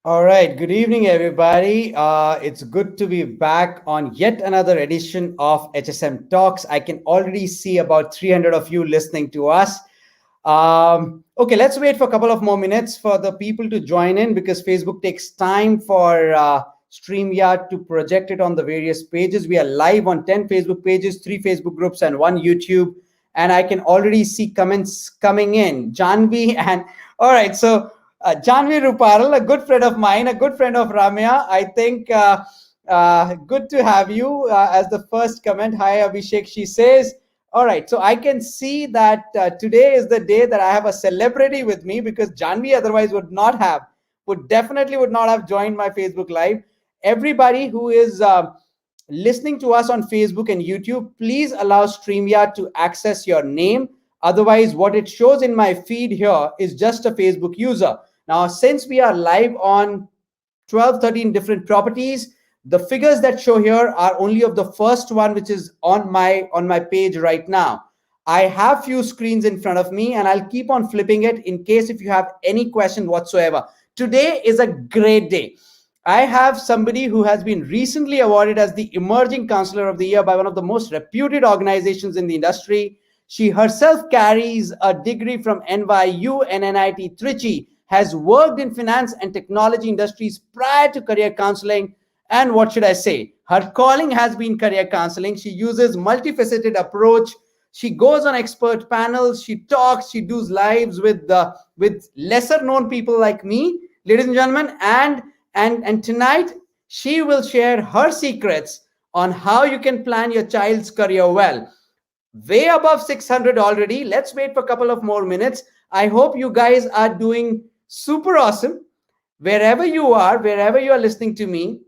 All right. Good evening, everybody. It's good to be back on yet another edition of HSM Talks. I can already see about 300 of you listening to us. Okay, let's wait for a couple of more minutes for the people to join in because Facebook takes time for StreamYard to project it on the various pages. We are live on 10 Facebook pages, 3 Facebook groups, and 1 YouTube. And I can already see comments coming in. Janvi and all right, so Janvi Ruparal, a good friend of mine, a good friend of Ramya. I think good to have you as the first comment. Hi, Abhishek. She says, all right, so I can see that today is the day that I have a celebrity with me because Janvi otherwise would not have joined my Facebook Live. Everybody who is listening to us on Facebook and YouTube, please allow StreamYard to access your name. Otherwise, what it shows in my feed here is just a Facebook user. Now, since we are live on 12, 13 different properties, the figures that show here are only of the first one, which is on my page right now. I have few screens in front of me and I'll keep on flipping it in case if you have any question whatsoever. Today is a great day. I have somebody who has been recently awarded as the Emerging Counsellor of the Year by one of the most reputed organizations in the industry. She herself carries a degree from NYU and NIT Trichy, has worked in finance and technology industries prior to career counseling. And what should I say? Her calling has been career counseling. She uses multifaceted approach. She goes on expert panels. She talks. She does lives with lesser known people like me, ladies and gentlemen. And tonight she will share her secrets on how you can plan your child's career well. Way above 600 already. Let's wait for a couple of more minutes. I hope you guys are doing super awesome. Wherever you are listening to me,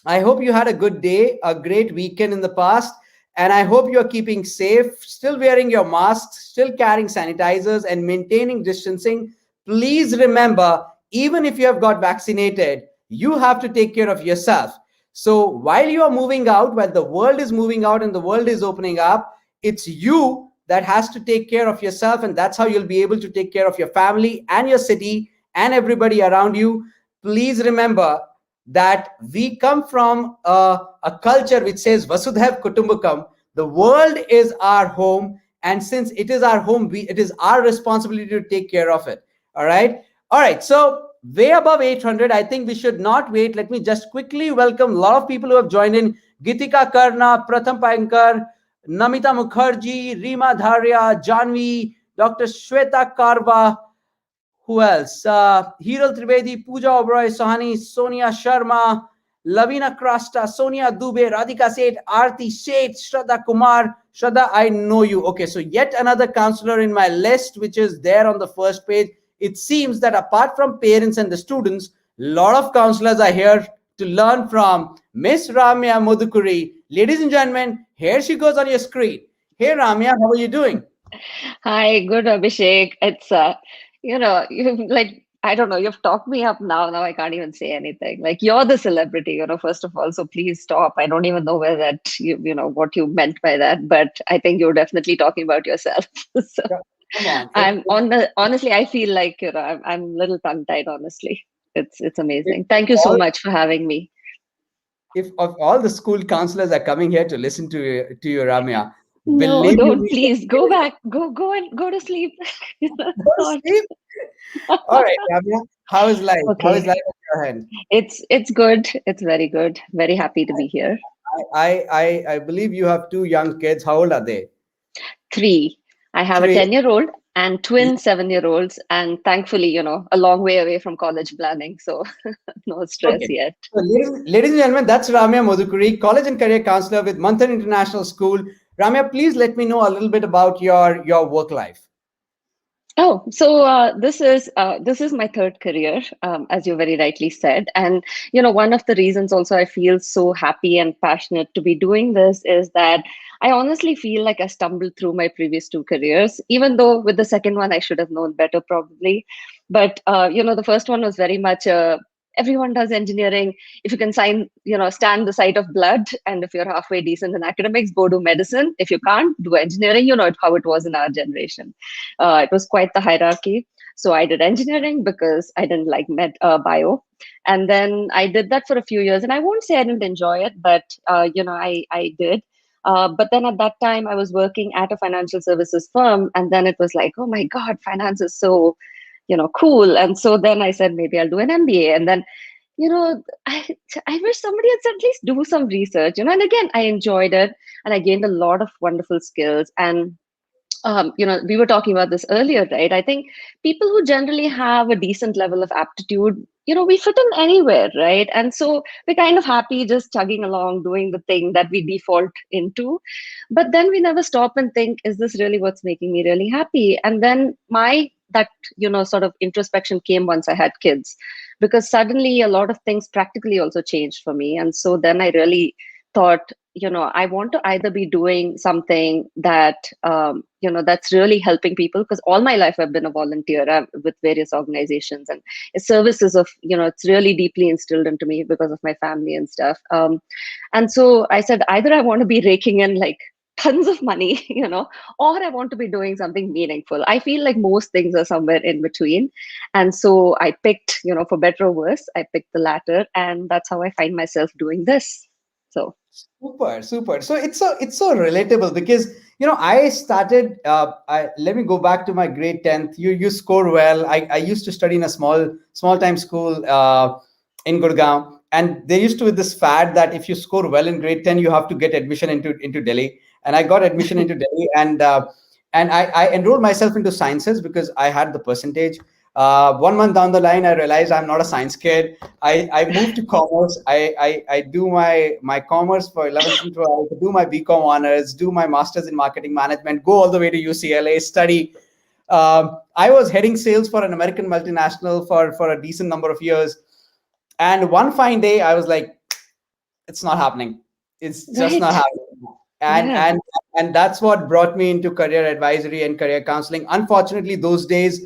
I hope you had a good day, a great weekend in the past, and I hope you are keeping safe, still wearing your masks, still carrying sanitizers, and maintaining distancing. Please remember, even if you have got vaccinated, you have to take care of yourself. So while you are moving out, while the world is moving out and the world is opening up, it's you that has to take care of yourself, and that's how you'll be able to take care of your family and your city and everybody around you. Please remember that we come from a culture which says Vasudhaiv Kutumbakam. The world is our home, and since it is our home, it is our responsibility to take care of it. All right. So way above 800. I think we should not wait. Let me just quickly welcome a lot of people who have joined in. Gitika Karna, Pratham Pankar, Namita Mukherjee, Rima Dharia, Janvi, Dr. Shweta Karva. Who else? Hiral Trivedi, Pooja Oberoi, Sahani, Sonia Sharma, Lavina Krasta, Sonia Dubey, Radhika Seth, Aarti Seth, Shraddha Kumar. Shraddha, I know you. Okay, so yet another counselor in my list, which is there on the first page. It seems that apart from parents and the students, a lot of counselors are here to learn from Miss Ramya Modukuri. Ladies and gentlemen, here she goes on your screen. Hey Ramya, how are you doing? Hi, good Abhishek. It's you like I don't know, you've talked me up now. Now I can't even say anything. Like you're the celebrity, first of all. So please stop. I don't even know where that you know what you meant by that, but I think you're definitely talking about yourself. So Come on. I'm on the honestly, I feel like I'm a little tongue-tied, honestly. It's If amazing. Thank you so all much for having me. if of all the school counselors are coming here to listen to you, Ramya, No, believe you don't me, please go back. Go and go to sleep. go to God. sleep. All right, Ramya, how is life? How is Okay. life at your hand? It's good. It's very good. Very happy to be here. I believe you have two young kids. How old are they? Three. I have a Three. 10-year-old and twin 7-year-olds, and thankfully, a long way away from college planning, so no stress Okay. yet. So, ladies and gentlemen, that's Ramya Modukuri, College and Career Counselor with Manthan International School. Ramya, please let me know a little bit about your work life. Oh, so this is my third career, as you very rightly said, and one of the reasons also I feel so happy and passionate to be doing this is that I honestly feel like I stumbled through my previous two careers, even though with the second one I should have known better probably. But the first one was very much everyone does engineering. If you can stand the sight of blood, and if you're halfway decent in academics, go do medicine. If you can't, do engineering. You know how it was in our generation. It was quite the hierarchy. So I did engineering because I didn't like bio. And then I did that for a few years. And I won't say I didn't enjoy it, but, I did. But then at that time, I was working at a financial services firm. And then it was like, oh my God, finance is so, cool. And so then I said, maybe I'll do an MBA. And then, you know, I, I wish somebody had said, at least do some research, and again, I enjoyed it and I gained a lot of wonderful skills. And we were talking about this earlier, right? I think people who generally have a decent level of aptitude, we fit in anywhere, right? And so we're kind of happy just chugging along, doing the thing that we default into. But then we never stop and think, is this really what's making me really happy? And then that, sort of introspection came once I had kids, because suddenly a lot of things practically also changed for me. And so then I really thought, I want to either be doing something that, that's really helping people, because all my life I've been a volunteer with various organizations, and services of, it's really deeply instilled into me because of my family and stuff. And so I said, either I want to be raking in like tons of money, or I want to be doing something meaningful. I feel like most things are somewhere in between. And so I picked, for better or worse, I picked the latter. And that's how I find myself doing this. So Super, super. So it's so relatable because I started. Let me go back to my grade 10th. You score well. I used to study in a small time school in Gurgaon, and there used to be this fad that if you score well in grade 10, you have to get admission into Delhi. And I got admission into Delhi, and I enrolled myself into sciences because I had the percentage. 1 month down the line, I realized I'm not a science kid. I moved to commerce. I do my commerce for 11th and 12th, do my BCom honors, do my master's in marketing management, go all the way to UCLA, study. I was heading sales for an American multinational for a decent number of years. And one fine day, I was like, it's not happening. It's just not right. happening. And Yeah. and and that's what brought me into career advisory and career counseling. Unfortunately, those days,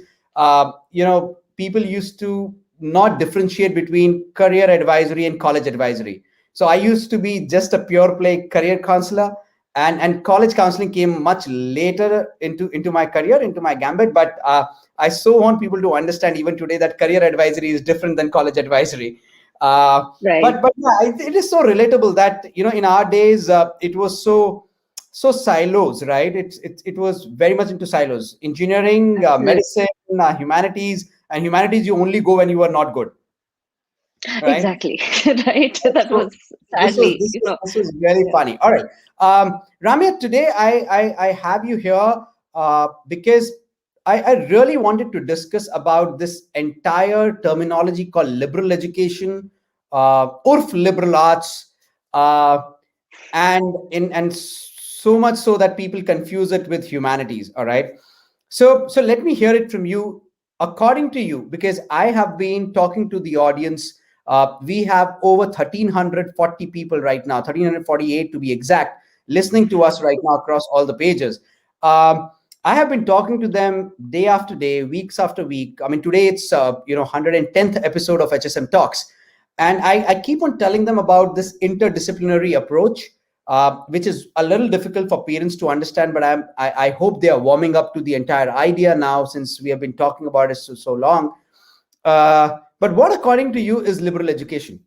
people used to not differentiate between career advisory and college advisory. So I used to be just a pure play career counselor, and college counseling came much later into my career, into my gambit. But I so want people to understand even today that career advisory is different than college advisory. Uh, Right. but yeah, it is so relatable that in our days it was so silos, right? It was very much into silos. Engineering, Absolutely. medicine, humanities, and humanities you only go when you are not good, right? Exactly. Right. That So was sadly, this was really yeah. funny. All right, Ramya, today I have you here because I really wanted to discuss about this entire terminology called liberal education, URF liberal arts, uh, and so much so that people confuse it with humanities. All right, so let me hear it from you. According to you, because I have been talking to the audience, we have over 1340 people right now, 1348 to be exact, listening to us right now across all the pages. um, I have been talking to them day after day, weeks after week. I mean, today it's 110th episode of HSM Talks, and I keep on telling them about this interdisciplinary approach, which is a little difficult for parents to understand. But I hope they are warming up to the entire idea now, since we have been talking about it so long. But what, according to you, is liberal education?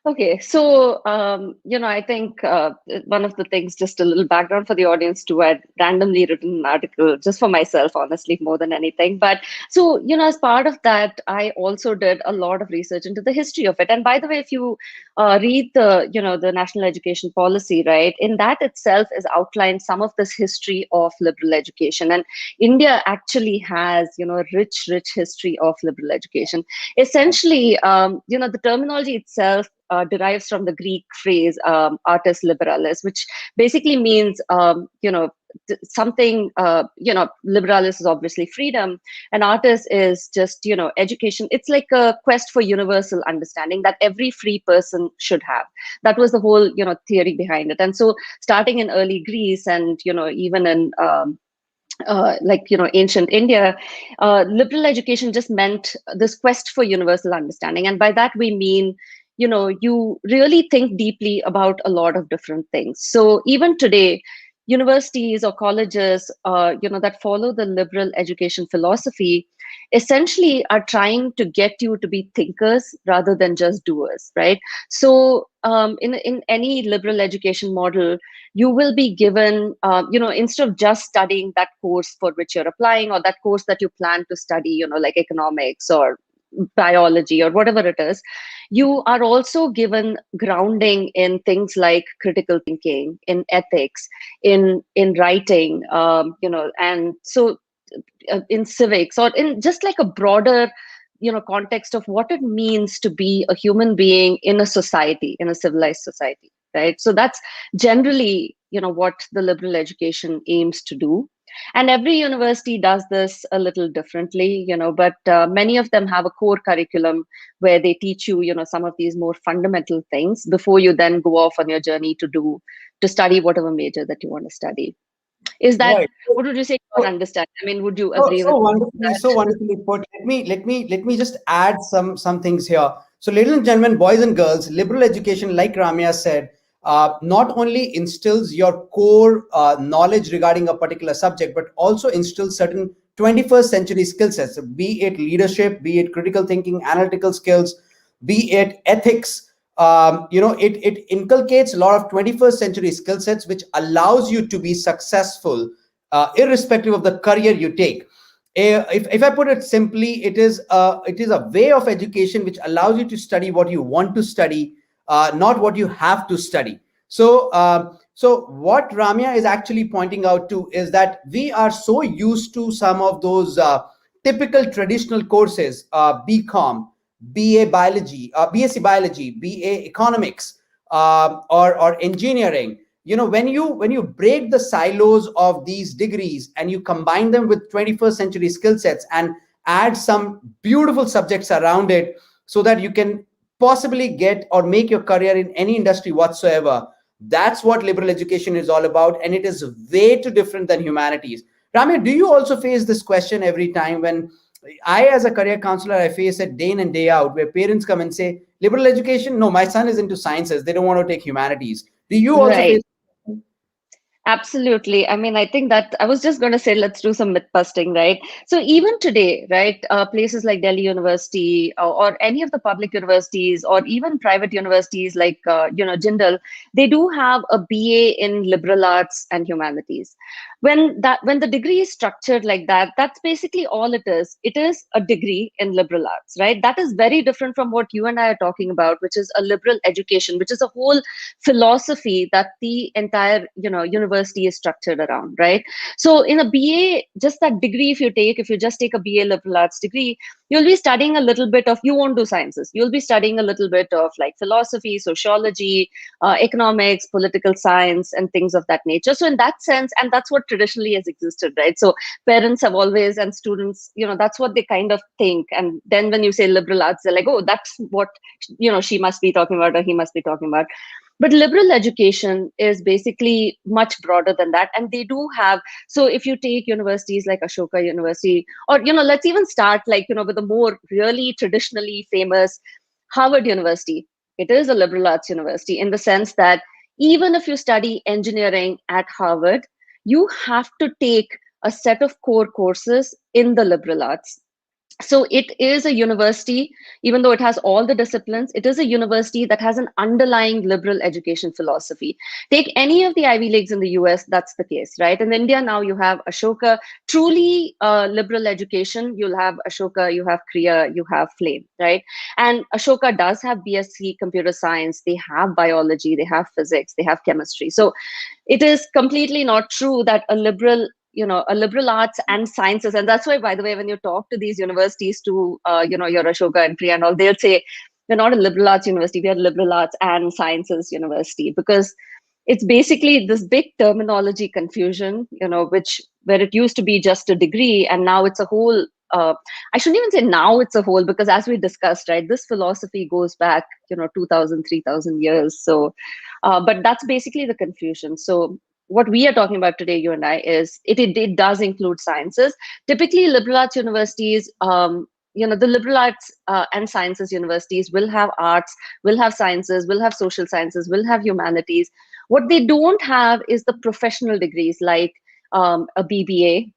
Okay, so I think one of the things, just a little background for the audience too. I'd randomly written an article just for myself, honestly, more than anything. But so as part of that, I also did a lot of research into the history of it. And by the way, if you read the National Education Policy, right, in that itself is outlined some of this history of liberal education. And India actually has rich history of liberal education. Essentially, the terminology itself derives from the Greek phrase artis liberalis, which basically means, something, liberalis is obviously freedom, and artis is just, education. It's like a quest for universal understanding that every free person should have. That was the whole, theory behind it. And so starting in early Greece and, even in, ancient India, liberal education just meant this quest for universal understanding. And by that we mean, you really think deeply about a lot of different things. So even today, universities or colleges, that follow the liberal education philosophy, essentially are trying to get you to be thinkers rather than just doers, right? So in any liberal education model, you will be given, instead of just studying that course for which you're applying, or that course that you plan to study, like economics or biology or whatever it is, you are also given grounding in things like critical thinking, in ethics, in writing, and so in civics, or in just like a broader context of what it means to be a human being in a society, in a civilized society, right? So that's generally what the liberal education aims to do. And every university does this a little differently, but many of them have a core curriculum where they teach you some of these more fundamental things before you then go off on your journey to study whatever major that you want to study. Is that, Right. what would you say, your understanding? I mean, would you So, agree with so wonderfully, that? so wonderfully put. Let me just add some things here. So, ladies and gentlemen, boys and girls, liberal education, like Ramya said, not only instills your core knowledge regarding a particular subject, but also instills certain 21st century skill sets, be it leadership, be it critical thinking, analytical skills, be it ethics. It inculcates a lot of 21st century skill sets, which allows you to be successful irrespective of the career you take. If I put it simply, it is a way of education which allows you to study what you want to study, not what you have to study. So what Ramya is actually pointing out to is that we are so used to some of those typical traditional courses, BCom, BA biology, BSc biology, BA economics, or engineering. When you break the silos of these degrees and you combine them with 21st century skill sets and add some beautiful subjects around it, so that you can possibly get or make your career in any industry whatsoever. That's what liberal education is all about, and it is way too different than humanities. Ramya, do you also face this question every time? When I, as a career counselor, I face it day in and day out, where parents come and say, liberal education, no, my son is into sciences, they don't want to take humanities. Do you also face? Right. Absolutely. I mean, I think that I was just going to say, let's do some myth busting, right? So even today, right, places like Delhi University, or any of the public universities, or even private universities like, Jindal, they do have a BA in liberal arts and humanities. When the degree is structured like that, that's basically all it is. It is a degree in liberal arts, right? That is very different from what you and I are talking about, which is a liberal education, which is a whole philosophy that the entire university is structured around, right? So in a BA, just that degree, if you just take a BA liberal arts degree, you'll be studying a little bit of, you won't do sciences, you'll be studying a little bit of like philosophy, sociology, economics, political science, and things of that nature. So in that sense, and that's what traditionally has existed, right? So parents have always, and students, that's what they kind of think. And then when you say liberal arts, they're like, oh, that's what she must be talking about, or he must be talking about. But liberal education is basically much broader than that. And they do have, so if you take universities like Ashoka University, or, let's even start like, with the more really traditionally famous Harvard University. It is a liberal arts university in the sense that even if you study engineering at Harvard, you have to take a set of core courses in the liberal arts. So it is a university, even though it has all the disciplines, it is a university that has an underlying liberal education philosophy. Take any of the Ivy Leagues in the US, that's the case, right? In India now you have Ashoka, truly liberal education. You'll have Ashoka, you have Kriya, you have Flame, right? And Ashoka does have BSc computer science, they have biology, they have physics, they have chemistry. So it is completely not true that a liberal arts and sciences. And that's why, by the way, when you talk to these universities, to your Ashoka and Priya and all, they'll say we're not a liberal arts university, we are a liberal arts and sciences university, because it's basically this big terminology confusion, which, where it used to be just a degree, and now it's a whole, I shouldn't even say now it's a whole, because as we discussed, right, this philosophy goes back 2000, 3000 years. So but that's basically the confusion. So what we are talking about today, you and I, is it does include sciences. Typically, liberal arts universities, the liberal arts and sciences universities will have arts, will have sciences, will have social sciences, will have humanities. What they don't have is the professional degrees like a BBA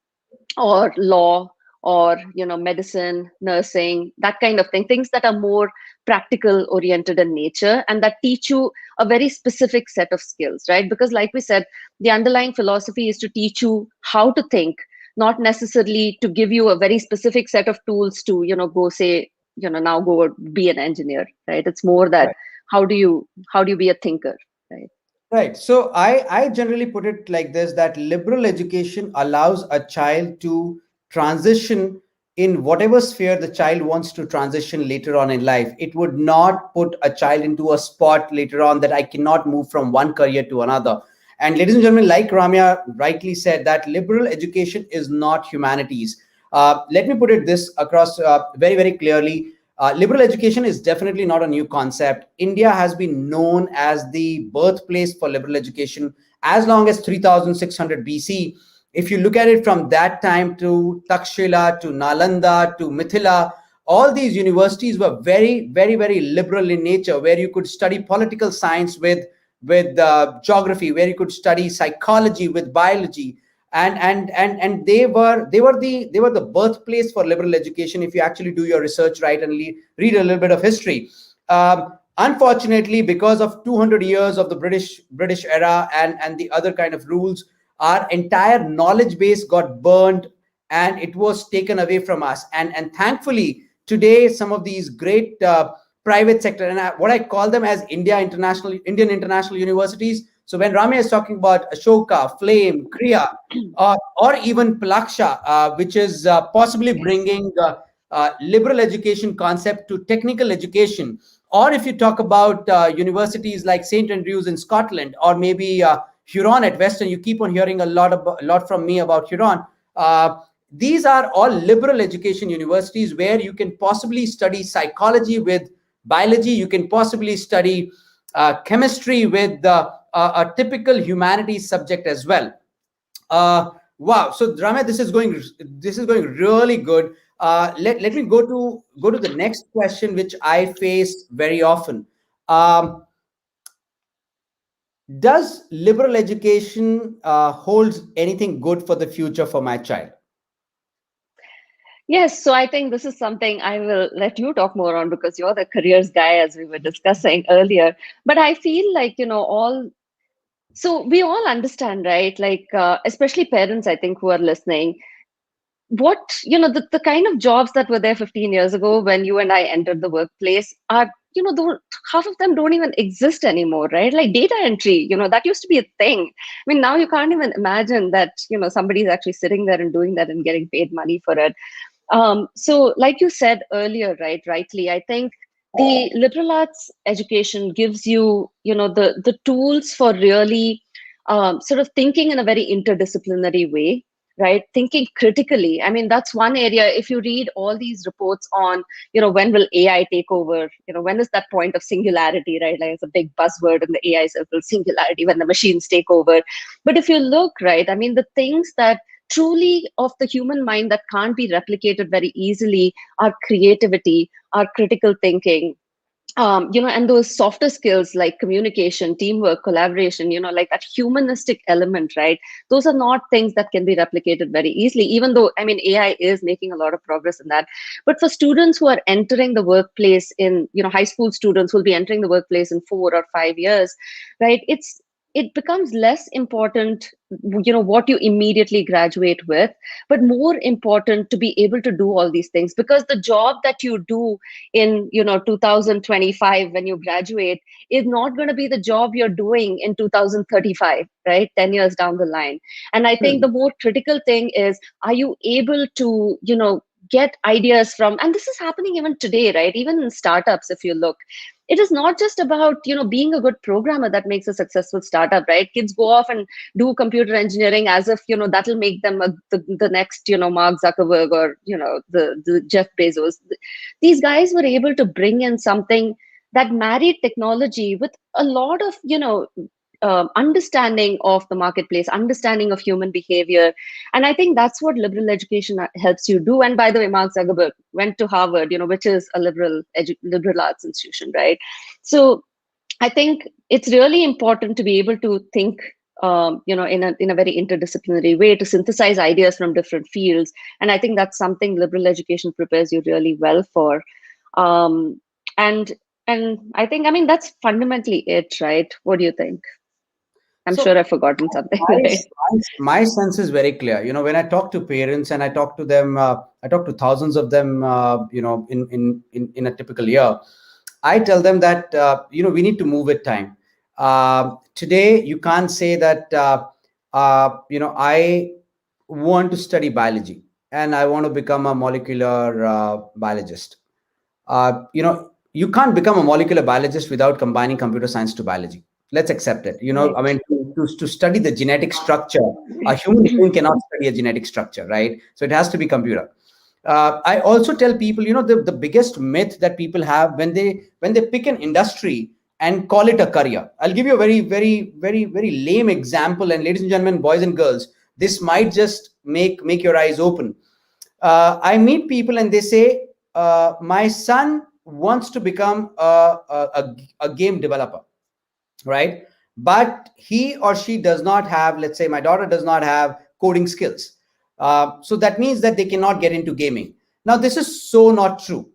or law or medicine, nursing, that kind of thing, things that are more practical oriented in nature and that teach you a very specific set of skills, right? Because like we said, the underlying philosophy is to teach you how to think, not necessarily to give you a very specific set of tools to go say, now go be an engineer, right? It's more that Right. how do you be a thinker, right? Right. So I generally put it like this, that liberal education allows a child to transition in whatever sphere the child wants to transition later on in life. It would not put a child into a spot later on that I cannot move from one career to another. And ladies and gentlemen, like Ramya rightly said, that liberal education is not humanities. Let me put it this across very, very clearly. Liberal education is definitely not a new concept. India has been known as the birthplace for liberal education as long as 3600 BC. If you look at it from that time to Takshila, to Nalanda, to Mithila, all these universities were very, very, very liberal in nature, where you could study political science with geography, where you could study psychology with biology, and they were the birthplace for liberal education if you actually do your research right and read a little bit of history. Unfortunately, because of 200 years of the British era and the other kind of rules, our entire knowledge base got burned and it was taken away from us. And thankfully today some of these great private sector, and what I call them as Indian international universities. So when Ramya is talking about Ashoka, Flame, Kriya, or even Palaksha, which is possibly Yes. bringing liberal education concept to technical education, or if you talk about universities like St. Andrews in Scotland, or maybe Huron at Western, you keep on hearing a lot from me about Huron. Uh, these are all liberal education universities where you can possibly study psychology with biology. You can possibly study chemistry with a typical humanities subject as well. Wow. So Ramya, this is going really good. Let me go to the next question, which I face very often. Um, does liberal education holds anything good for the future for my child? Yes, so I think this is something I will let you talk more on because you're the careers guy, as we were discussing earlier. But I feel like, so we all understand, right? Like, especially parents, I think, who are listening, the kind of jobs that were there 15 years ago when you and I entered the workplace are, half of them don't even exist anymore, right? Like data entry, that used to be a thing. I mean, now you can't even imagine that, somebody's actually sitting there and doing that and getting paid money for it. So, like you said earlier, right, rightly, I think the liberal arts education gives you, the tools for really sort of thinking in a very interdisciplinary way, right? Thinking critically. I mean, that's one area. If you read all these reports on, when will AI take over? When is that point of singularity, right? Like it's a big buzzword in the AI circle, singularity, when the machines take over. But if you look, right, I mean, the things that truly of the human mind that can't be replicated very easily are creativity, are critical thinking, and those softer skills like communication, teamwork, collaboration, like that humanistic element, right? Those are not things that can be replicated very easily, even though, I mean, AI is making a lot of progress in that. But for students who are entering the workplace in, high school students who will be entering the workplace in 4 or 5 years, right? It becomes less important, what you immediately graduate with, but more important to be able to do all these things, because the job that you do in 2025 when you graduate is not going to be the job you're doing in 2035, right? 10 years down the line. And I think Hmm. the more critical thing is, are you able to get ideas from, and this is happening even today, right? Even in startups, if you look, it is not just about being a good programmer that makes a successful startup, right? Kids go off and do computer engineering as if that'll make them the next Mark Zuckerberg or the Jeff Bezos. These guys were able to bring in something that married technology with a lot of understanding of the marketplace, understanding of human behavior. And I think that's what liberal education helps you do. And by the way, Mark Zuckerberg went to Harvard, which is a liberal arts institution, right? So I think it's really important to be able to think, in a very interdisciplinary way, to synthesize ideas from different fields. And I think that's something liberal education prepares you really well for. Um, and and I think, I mean, that's fundamentally it, right? What do you think? I'm sure So I've forgotten something, my, right? my sense is very clear. When I talk to parents and I talk to them, I talk to thousands of them, in a typical year. I tell them that, we need to move with time. Today, you can't say that, I want to study biology and I want to become a molecular biologist. You can't become a molecular biologist without combining computer science to biology. Let's accept it. I Right. mean, to study the genetic structure, a human being cannot study a genetic structure, right? So it has to be computer. I also tell people, the biggest myth that people have when they pick an industry and call it a career. I'll give you a very, very, very, very lame example. And ladies and gentlemen, boys and girls, this might just make your eyes open. I meet people and they say, my son wants to become a game developer, right? But he or she does not have, let's say, my daughter does not have coding skills. So that means that they cannot get into gaming. Now, this is so not true.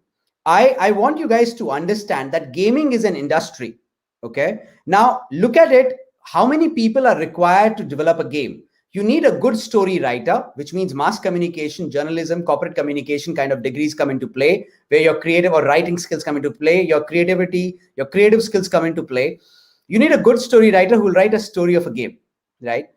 I want you guys to understand that gaming is an industry. Okay. Now, look at it. How many people are required to develop a game? You need a good story writer, which means mass communication, journalism, corporate communication kind of degrees come into play, where your creative or writing skills come into play, your creativity, your creative skills come into play. You need a good story writer who will write a story of a game, right?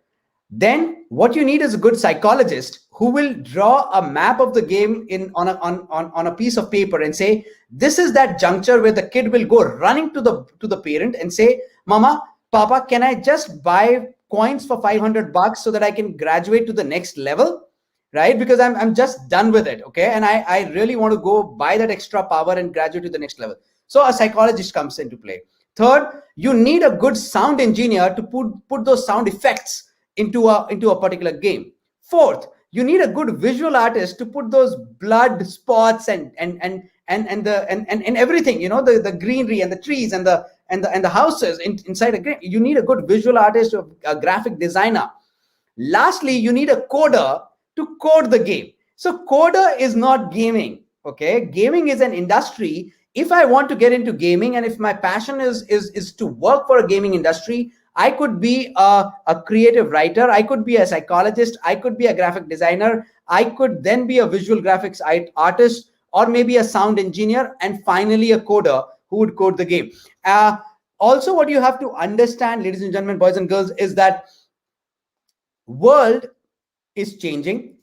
Then what you need is a good psychologist who will draw a map of the game on a piece of paper and say, this is that juncture where the kid will go running to the parent and say, mama, papa, can I just buy coins for $500 so that I can graduate to the next level? Right? Because I'm just done with it. Okay. And I really want to go buy that extra power and graduate to the next level. So a psychologist comes into play. Third, you need a good sound engineer to put those sound effects into a particular game. Fourth, you need a good visual artist to put those blood spots and everything, the greenery and the trees and the houses inside a game. You need a good visual artist, a graphic designer. Lastly, you need a coder to code the game. So coder is not gaming. Okay, gaming is an industry. If I want to get into gaming and if my passion is to work for a gaming industry, I could be a creative writer, I could be a psychologist, I could be a graphic designer, I could then be a visual graphics artist, or maybe a sound engineer, and finally a coder who would code the game. Also, what you have to understand, ladies and gentlemen, boys and girls, is that world is changing.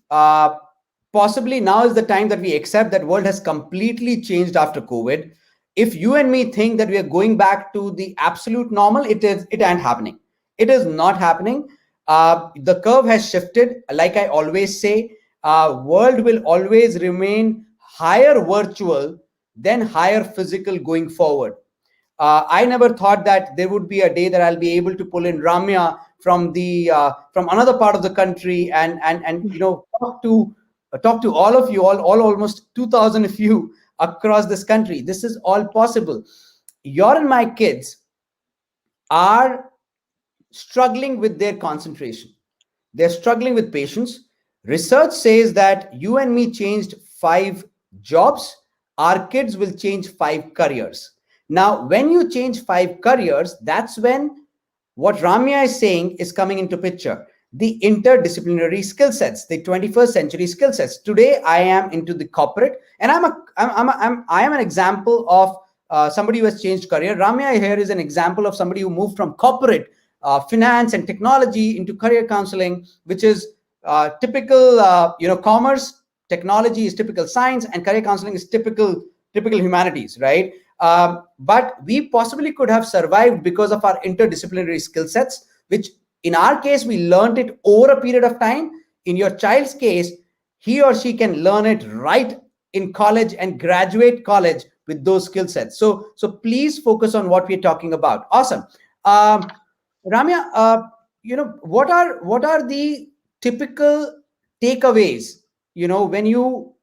Possibly now is the time that we accept that world has completely changed after COVID. If you and me think that we are going back to the absolute normal, it ain't happening. It is not happening. The curve has shifted. Like I always say, world will always remain higher virtual than higher physical going forward. I never thought that there would be a day that I'll be able to pull in Ramya from another part of the country and talk to all of you, all almost 2,000 of you across this country. This is all possible. Your and my kids are struggling with their concentration. They're struggling with patience. Research says that you and me changed 5 jobs. Our kids will change 5 careers. Now, when you change 5 careers, that's when what Ramya is saying is coming into picture. The interdisciplinary skill sets, the 21st century skill sets. Today, I am into the corporate, and I am an example of somebody who has changed career. Ramya here is an example of somebody who moved from corporate finance and technology into career counseling, which is typical, commerce. Technology is typical science, and career counseling is typical humanities, right? But we possibly could have survived because of our interdisciplinary skill sets, which in our case, we learned it over a period of time. In your child's case, he or she can learn it right in college and graduate college with those skill sets. So please focus on what we're talking about. Awesome. Ramya, what are the typical takeaways, when you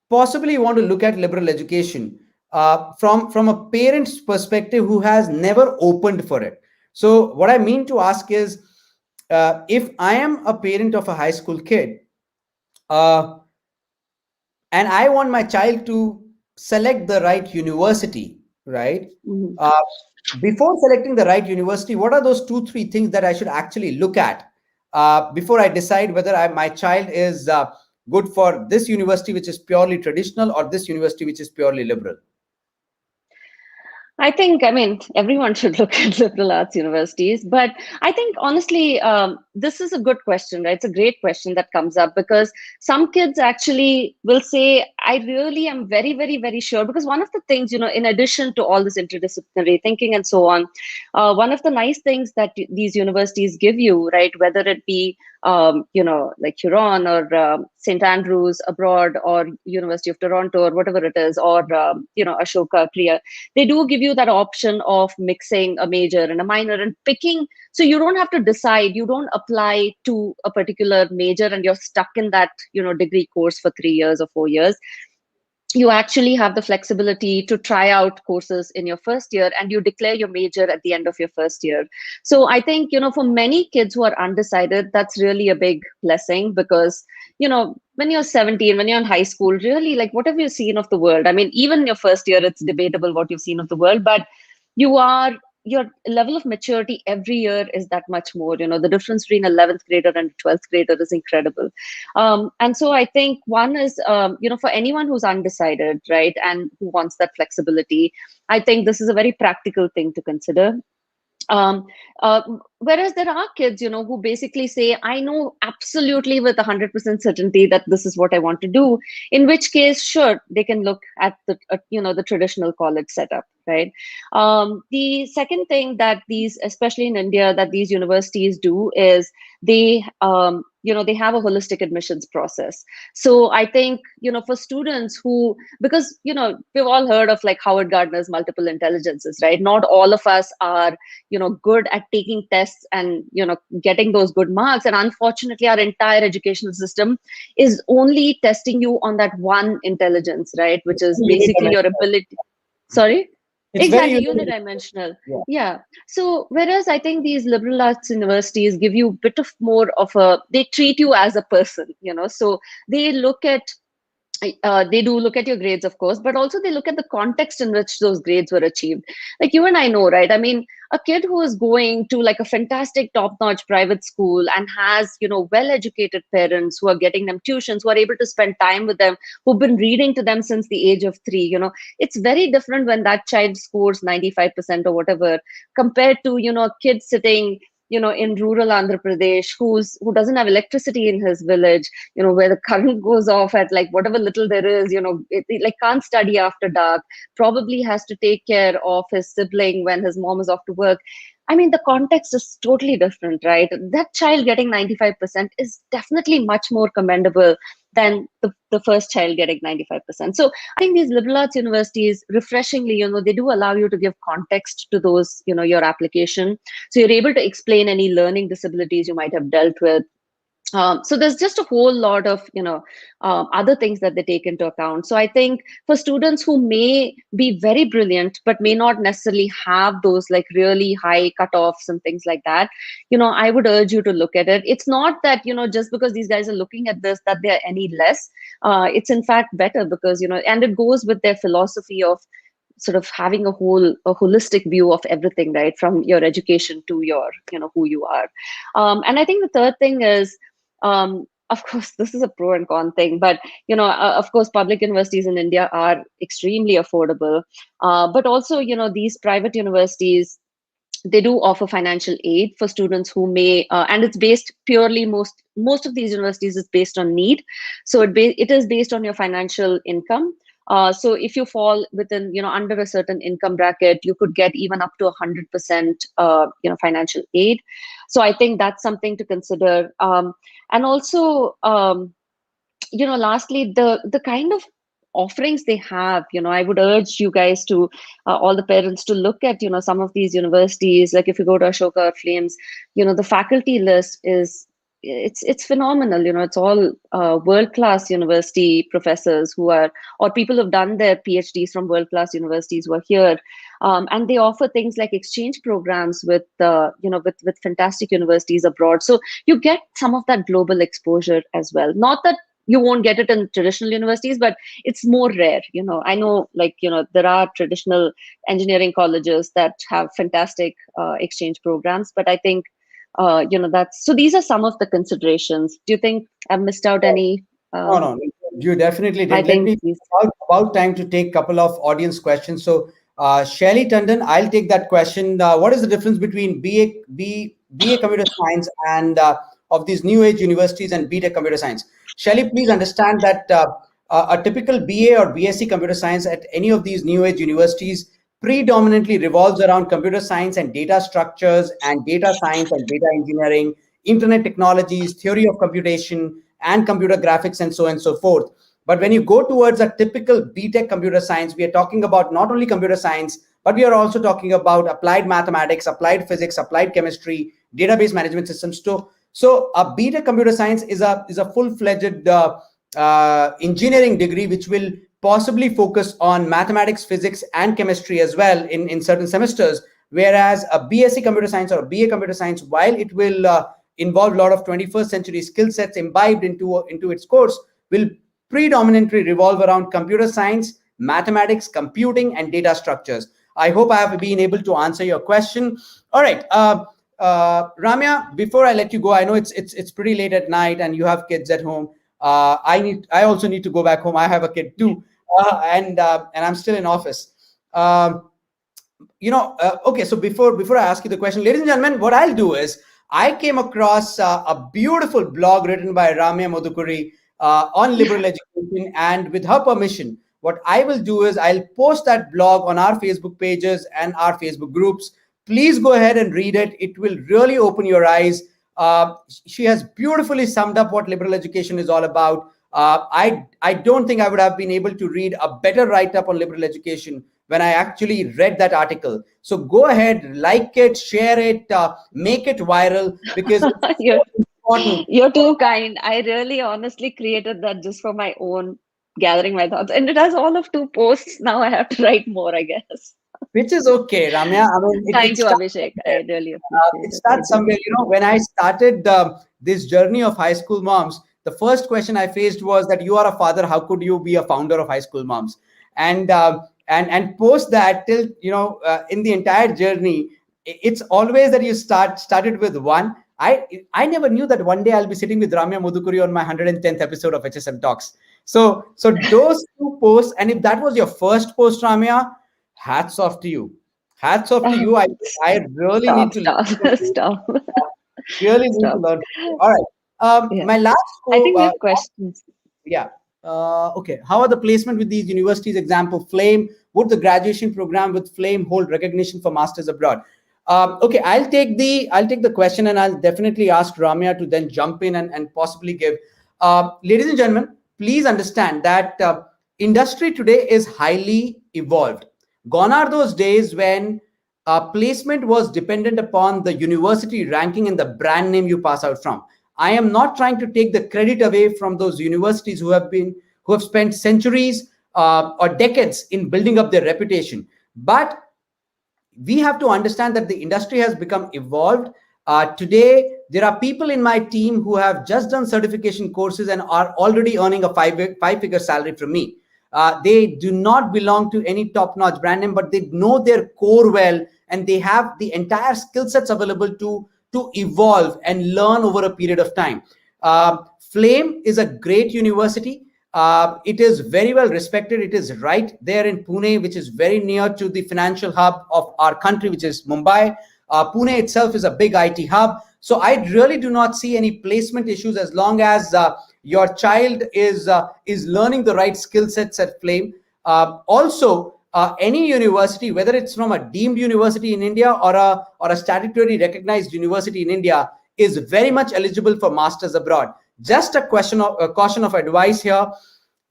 possibly want to look at liberal education? from a parent's perspective who has never opened for it. So what I mean to ask is, if I am a parent of a high school kid, uh, and I want my child to select the right university, right? Mhm. Uh, Before selecting the right university, what are those two, three things that I should actually look at before I decide whether my child is good for this university, which is purely traditional, or this university, which is purely liberal? I think, I mean, everyone should look at liberal arts universities, but I think honestly, this is a good question, right? It's a great question that comes up because some kids actually will say, I really am very, very, very sure. Because one of the things, in addition to all this interdisciplinary thinking and so on, one of the nice things that these universities give you, right, whether it be like Huron or St. Andrews abroad or University of Toronto or whatever it is, or Ashoka, Priya, they do give you that option of mixing a major and a minor and picking. So you don't have to decide, you don't apply to a particular major and you're stuck in that degree course for 3 years or 4 years. You actually have the flexibility to try out courses in your first year and you declare your major at the end of your first year. So I think, for many kids who are undecided, that's really a big blessing because, when you're 17, when you're in high school, really, like, what have you seen of the world? I mean, even your first year, it's debatable what you've seen of the world, but you are your level of maturity every year is that much more. The difference between 11th grader and 12th grader is incredible. And so I think one is, for anyone who's undecided, right, and who wants that flexibility, I think this is a very practical thing to consider. um, uh, Whereas there are kids, who basically say, I know absolutely with 100% certainty that this is what I want to do, in which case, sure, they can look at the traditional college setup, right? The second thing that these, especially in India, that these universities do is they have a holistic admissions process. So I think, for students who, because, we've all heard of like Howard Gardner's multiple intelligences, right? Not all of us are good at taking tests and getting those good marks, and unfortunately our entire educational system is only testing you on that one intelligence, right, which is basically your ability. Sorry. It's very Exactly, unique. unidimensional. Yeah. Yeah. So whereas I think these liberal arts universities give you a bit of more of a, they treat you as a person, so they look at, they do look at your grades, of course, but also they look at the context in which those grades were achieved. Like you and I know, right? I mean, a kid who is going to like a fantastic top-notch private school and has, well-educated parents who are getting them tuitions, who are able to spend time with them, who've been reading to them since the age of 3, it's very different when that child scores 95% or whatever, compared to, a kid sitting in rural Andhra Pradesh who doesn't have electricity in his village, where the current goes off at like whatever little there is, it like can't study after dark, probably has to take care of his sibling when his mom is off to work. I mean, the context is totally different, right? That child getting 95% is definitely much more commendable than the first child getting 95%. So I think these liberal arts universities, refreshingly, they do allow you to give context to those, your application. So you're able to explain any learning disabilities you might have dealt with. So there's just a whole lot of other things that they take into account. So I think for students who may be very brilliant but may not necessarily have those like really high cutoffs and things like that, I would urge you to look at it. It's not that just because these guys are looking at this that they're any less. It's in fact better because and it goes with their philosophy of sort of having a holistic view of everything, right, from your education to your who you are. And I think the third thing is, of course, this is a pro and con thing, but of course, public universities in India are extremely affordable, but also these private universities, they do offer financial aid for students who may, and it's based purely, most of these universities is based on need, so it is based on your financial income. So if you fall within, under a certain income bracket, you could get even up to 100%, financial aid. So I think that's something to consider. And also, lastly, the kind of offerings they have, I would urge you guys to, all the parents, to look at, some of these universities. Like if you go to Ashoka or Flames, the faculty list is it's phenomenal. It's all world class university professors who are, or people who've done their PhDs from world class universities who are here, and they offer things like exchange programs with with fantastic universities abroad. So you get some of that global exposure as well. Not that you won't get it in traditional universities, but it's more rare. I know, like, there are traditional engineering colleges that have fantastic exchange programs, but I think that's, so these are some of the considerations. Do you think I've missed out any? No, no, you definitely I did. Let think me these. about time to take a couple of audience questions. So, Shelly Tandon, I'll take that question. What is the difference between BA Computer Science and of these new age universities and BTech Computer Science? Shelly, please understand that a typical BA or BSc Computer Science at any of these new age universities predominantly revolves around computer science and data structures and data science and data engineering, internet technologies, theory of computation, and computer graphics, and so on and so forth. But when you go towards a typical BTech computer science, we are talking about not only computer science, but we are also talking about applied mathematics, applied physics, applied chemistry, database management systems. So a BTech computer science is a full-fledged engineering degree, which will possibly focus on mathematics, physics, and chemistry as well in certain semesters. Whereas a BSc computer science or a BA computer science, while it will involve a lot of 21st century skill sets imbibed into its course, will predominantly revolve around computer science, mathematics, computing, and data structures. I hope I have been able to answer your question. All right, Ramya, before I let you go, I know it's pretty late at night and you have kids at home. I also need to go back home. I have a kid too, and I'm still in office. Okay. So before I ask you the question, ladies and gentlemen, what I'll do is I came across a beautiful blog written by Ramya Modukuri on liberal education, and with her permission, what I will do is I'll post that blog on our Facebook pages and our Facebook groups. Please go ahead and read it. It will really open your eyes. She has beautifully summed up what liberal education is all about. I don't think I would have been able to read a better write-up on liberal education when I actually read that article. So go ahead, like it, share it, make it viral, because it's you're, so important. you're too kind. I really honestly created that just for my own gathering my thoughts. And it has all of 2 posts. Now I have to write more, I guess. Which is okay, Ramya. I mean, it Thank you, starts Abhishek. somewhere. I really appreciate It it. I starts do. somewhere. When I started this journey of high school moms, the first question I faced was that you are a father. How could you be a founder of high school moms? And post that till in the entire journey, it's always that you started with one. I never knew that one day I'll be sitting with Ramya Modukuri on my 110th episode of HSM Talks. So those 2 posts, and if that was your first post, Ramya, hats off to you. Hats off to you. I really need Stop, to stop, learn from you. stop, Really need to stop. learn from you. All right. Yeah. My last I think we have questions. yeah. Okay. How are the placement with these universities? Example, Flame. Would the graduation program with Flame hold recognition for masters abroad? Okay, I'll take the question, and I'll definitely ask Ramya to then jump in and possibly give. Ladies and gentlemen, please understand that industry today is highly evolved. Gone are those days when placement was dependent upon the university ranking and the brand name you pass out from. I am not trying to take the credit away from those universities who have spent centuries or decades in building up their reputation. But we have to understand that the industry has become evolved. Today, there are people in my team who have just done certification courses and are already earning a five-figure salary from me. They do not belong to any top-notch brand name, but they know their core well, and they have the entire skill sets available to evolve and learn over a period of time. Flame is a great university. It is very well respected. It is right there in Pune, which is very near to the financial hub of our country, which is Mumbai. Pune itself is a big IT hub. So I really do not see any placement issues as long as your child is learning the right skill sets at Flame. Also, any university, whether it's from a deemed university in India or a statutorily recognized university in India, is very much eligible for masters abroad. Just a caution of advice here.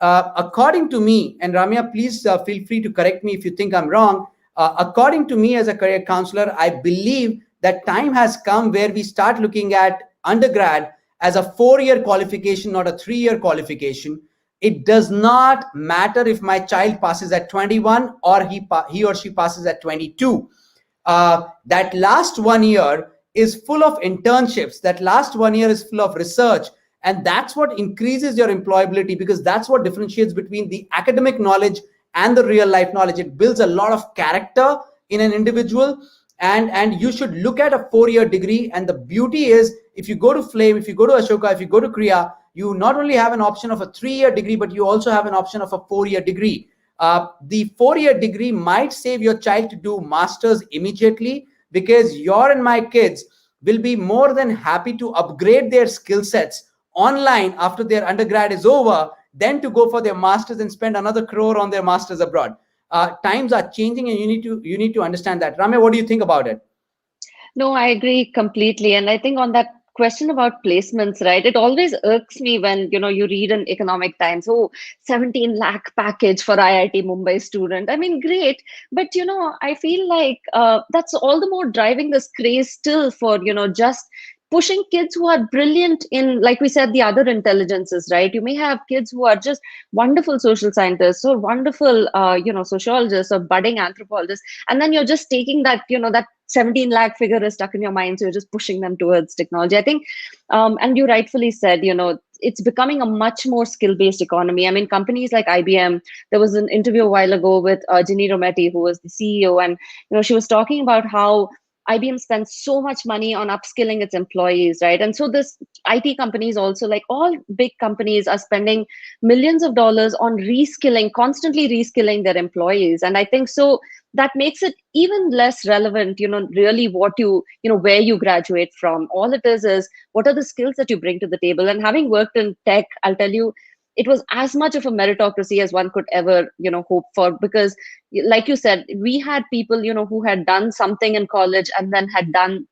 According to me, and Ramya, please feel free to correct me if you think I'm wrong. According to me, as a career counselor, I believe that time has come where we start looking at undergrad as a 4-year qualification, not a 3-year qualification. It does not matter if my child passes at 21 or he or she passes at 22. That last 1 year is full of internships. That last 1 year is full of research. And that's what increases your employability, because that's what differentiates between the academic knowledge and the real life knowledge. It builds a lot of character in an individual. And you should look at a 4-year degree. And the beauty is, if you go to Flame, if you go to Ashoka, if you go to Kriya, you not only have an option of a 3-year degree, but you also have an option of a 4-year degree. The 4-year degree might save your child to do masters immediately, because your and my kids will be more than happy to upgrade their skill sets online after their undergrad is over, than to go for their masters and spend another crore on their masters abroad. Times are changing, and you need to understand that. Ramya, what do you think about it? No, I agree completely. And I think on that question about placements, right? It always irks me when, you read in Economic Times, oh, 17 lakh package for IIT Mumbai student. I mean, great. But, I feel like that's all the more driving this craze still for, just pushing kids who are brilliant in, like we said, the other intelligences, right? You may have kids who are just wonderful social scientists or wonderful, sociologists or budding anthropologists. And then you're just taking that, that 17 lakh figure is stuck in your mind. So you're just pushing them towards technology. I think, and you rightfully said, it's becoming a much more skill-based economy. I mean, companies like IBM, there was an interview a while ago with Ginny Rometty, who was the CEO, and, she was talking about how IBM spends so much money on upskilling its employees, right? And so this IT companies also, like all big companies, are spending millions of dollars on reskilling, constantly reskilling their employees. And I think so that makes it even less relevant, really what where you graduate from. All it is what are the skills that you bring to the table? And having worked in tech, I'll tell you, it was as much of a meritocracy as one could ever, hope for, because like you said, we had people, who had done something in college and then had done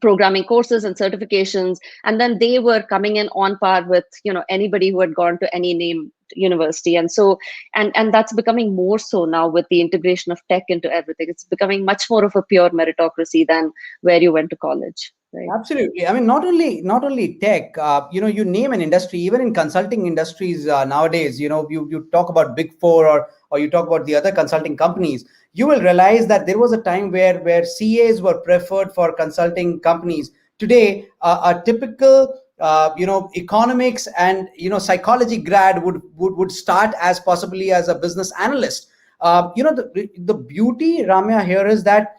programming courses and certifications, and then they were coming in on par with, anybody who had gone to any name university. And so, and that's becoming more so now with the integration of tech into everything. It's becoming much more of a pure meritocracy than where you went to college. Right. Absolutely. I mean, not only tech. You name an industry, even in consulting industries nowadays. You talk about Big Four, or you talk about the other consulting companies. You will realize that there was a time where CAs were preferred for consulting companies. Today, a typical economics and psychology grad would start as possibly as a business analyst. The beauty, Ramya, here is that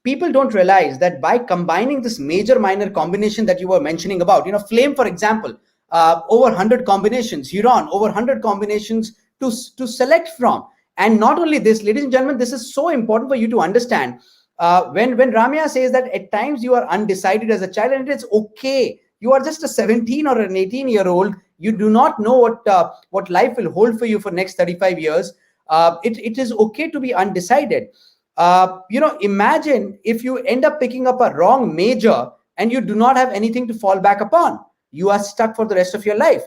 people don't realize that by combining this major minor combination that you were mentioning about, Flame, for example, over 100 combinations, Huron, over 100 combinations to select from. And not only this, ladies and gentlemen, this is so important for you to understand. When Ramya says that at times you are undecided as a child, and it's okay. You are just a 17 or an 18-year-old. You do not know what life will hold for you for next 35 years. It is okay to be undecided. Imagine if you end up picking up a wrong major and you do not have anything to fall back upon. You are stuck for the rest of your life.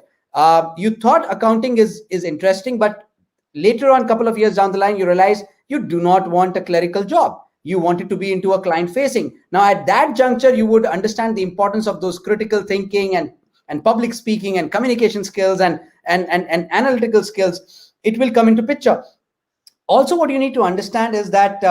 You thought accounting is interesting, but later on, a couple of years down the line, you realize you do not want a clerical job. You wanted to be into a client facing. Now, at that juncture, you would understand the importance of those critical thinking and public speaking and communication skills and analytical skills. It will come into picture. Also, what you need to understand is that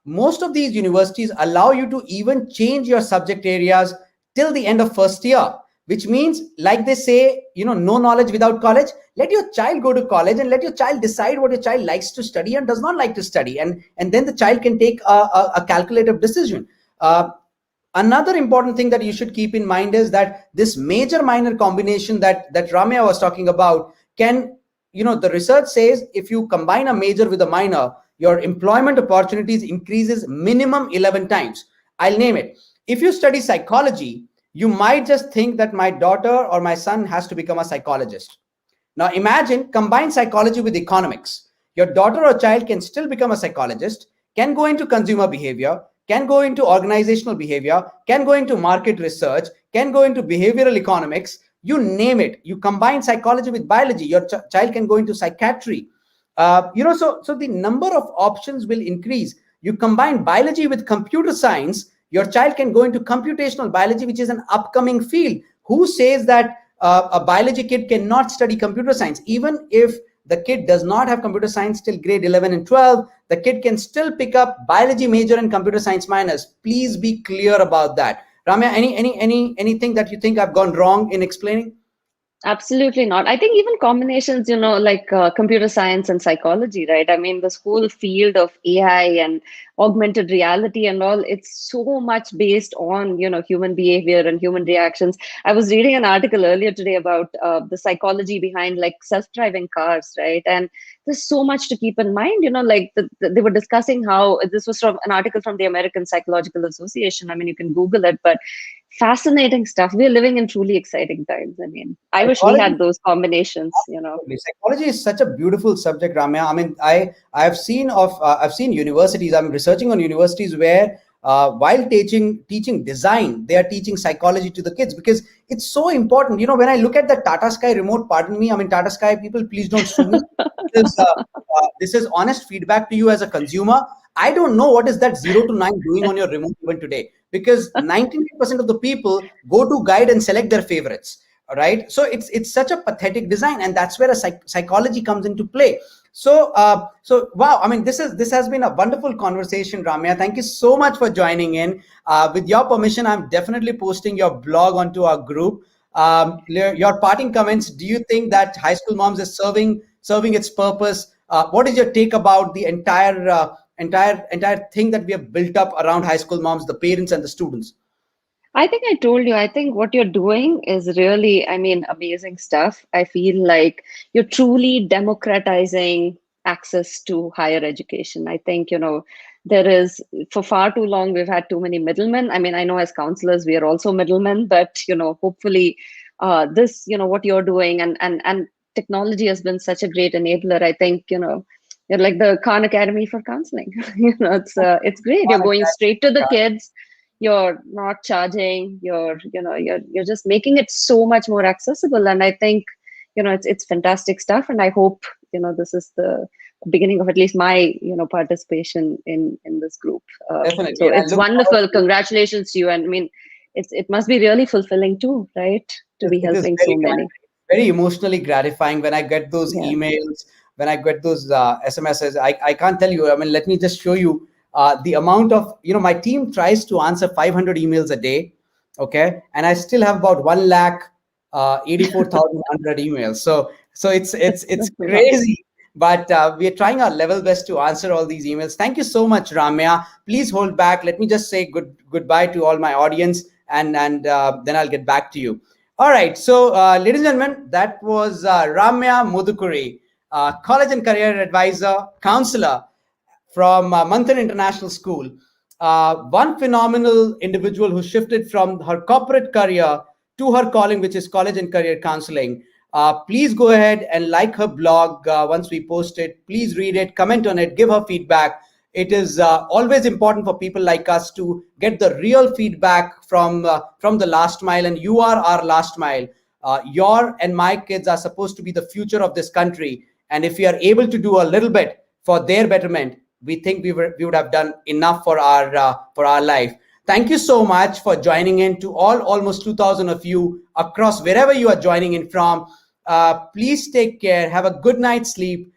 most of these universities allow you to even change your subject areas till the end of first year, which means, like they say, no knowledge without college. Let your child go to college and let your child decide what your child likes to study and does not like to study. And then the child can take a calculative decision. Another important thing that you should keep in mind is that this major minor combination that Ramya was talking about can, the research says if you combine a major with a minor, your employment opportunities increases minimum 11 times. I'll name it. If you study psychology, you might just think that my daughter or my son has to become a psychologist. Now imagine combine psychology with economics. Your daughter or child can still become a psychologist, can go into consumer behavior, can go into organizational behavior, can go into market research, can go into behavioral economics. You name it. You combine psychology with biology, your child can go into psychiatry. So the number of options will increase. You combine biology with computer science, your child can go into computational biology, which is an upcoming field. Who says that a biology kid cannot study computer science? Even if the kid does not have computer science till grade 11 and 12, the kid can still pick up biology major and computer science minors. Please be clear about that. Ramya, anything that you think I've gone wrong in explaining? Absolutely not. I think even combinations, like computer science and psychology, right? I mean, this whole field of AI and augmented reality and all, it's so much based on, human behavior and human reactions. I was reading an article earlier today about the psychology behind like self-driving cars, right? And there's so much to keep in mind, like they were discussing how this was from an article from the American Psychological Association. I mean, you can Google it, but fascinating stuff. We're living in truly exciting times. I mean, I wish we Psychology. had those combinations. Absolutely. Psychology is such a beautiful subject, Ramya. I mean, I've seen universities. I'm researching on universities where while teaching design, they are teaching psychology to the kids because it's so important. When I look at the Tata Sky remote, pardon me, I mean Tata Sky people, please don't sue me. This is honest feedback to you as a consumer. I don't know what is that 0 to 9 doing on your remote even today because 99% of the people go to guide and select their favorites. All right, so it's such a pathetic design, and that's where a psychology comes into play. So wow, I mean, this has been a wonderful conversation, Ramya. Thank you so much for joining in. With your permission, I'm definitely posting your blog onto our group. Your parting comments. Do you think that High School Moms is serving its purpose? What is your take about the entire thing that we have built up around High School Moms, the parents and the students? I think I told you, I think what you're doing is really, I mean, amazing stuff. I feel like you're truly democratizing access to higher education. I think, there is, for far too long, we've had too many middlemen. I mean, I know as counselors, we are also middlemen, but, hopefully this, what you're doing and technology has been such a great enabler. I think, you're like the Khan Academy for counseling. It's great. You're going straight to the kids, you're not charging, you're just making it so much more accessible. And I think it's fantastic stuff, and I hope this is the beginning of at least my participation in this group. Definitely, So and I it's look forward wonderful. to it. Congratulations to you. And I mean, it must be really fulfilling too, right, to be It is helping so very many. very emotionally gratifying when I get those Yeah. emails, when I get those SMSs. I can't tell you. I mean, let me just show you the amount of, my team tries to answer 500 emails a day. Okay. And I still have about 1 lakh 84,100 emails. So it's Wow. crazy. But we are trying our level best to answer all these emails. Thank you so much, Ramya. Please hold back. Let me just say goodbye to all my audience, and then I'll get back to you. All right. So, ladies and gentlemen, that was Ramya Modukuri, college and career advisor, counselor from Manthan International School. One phenomenal individual who shifted from her corporate career to her calling, which is college and career counseling. Please go ahead and like her blog once we post it. Please read it, comment on it, give her feedback. It is always important for people like us to get the real feedback from the last mile, and you are our last mile. Your and my kids are supposed to be the future of this country, and if we are able to do a little bit for their betterment, we think we would have done enough for our life. Thank you so much for joining in. To all almost 2,000 of you across wherever you are joining in from. Please take care. Have a good night's sleep.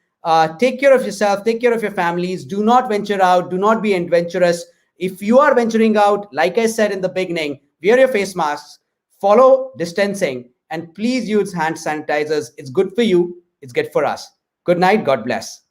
Take care of yourself. Take care of your families. Do not venture out. Do not be adventurous. If you are venturing out, like I said in the beginning, wear your face masks, follow distancing, and please use hand sanitizers. It's good for you. It's good for us. Good night. God bless.